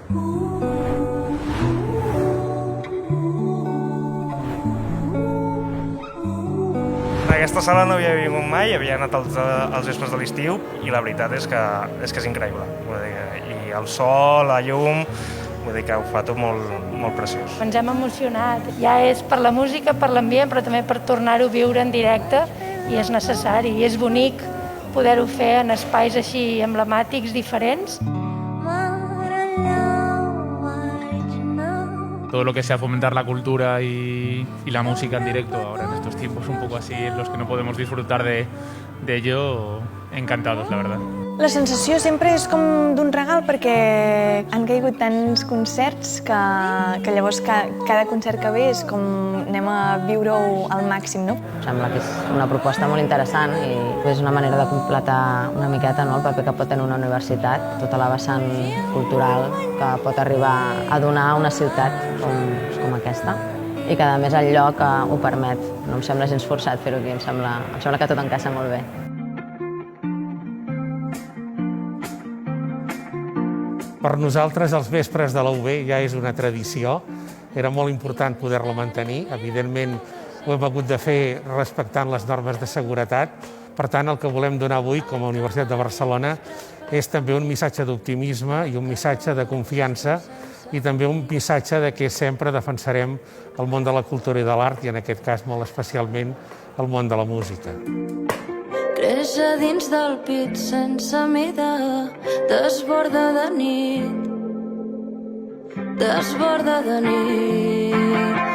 En aquesta sala no havia vingut mai, havia anat als vespres de l'estiu i la veritat és que és increïble. Vull dir, i el sol, la llum, vull dir que ho fa tot molt preciós. Ens hem emocionat. Ja és per la música, per l'ambient, però també per tornar-ho a viure en directe i és necessari. I és bonic poder-ho fer en espais així emblemàtics diferents. Todo lo que sea fomentar la cultura y la música en directo ahora en estos tiempos un poco así en los que no podemos disfrutar de ello, encantados, la verdad. La sensació sempre és com d'un regal perquè han caigut tants concerts que llavors cada concert que ve és com anem a viure-ho al màxim, no? Sembla que és una proposta molt interessant i és una manera de completar una miqueta el paper que pot tenir una universitat, tota la vessant cultural que pot arribar a donar a una ciutat com aquesta i que a més el lloc ho permet. No em sembla gens forçat fer-ho aquí, em sembla que tot encaixa molt bé. Per nosaltres, els vespres de la UB ja és una tradició. Era molt important poder-la mantenir. Evidentment, ho hem hagut de fer respectant les normes de seguretat. Per tant, el que volem donar avui, com a Universitat de Barcelona, és també un missatge d'optimisme i un missatge de confiança i també un missatge de que sempre defensarem el món de la cultura i de l'art i, en aquest cas, molt especialment, el món de la música. Creix a dins del pit sense mida, desborda de nit, desborda de nit.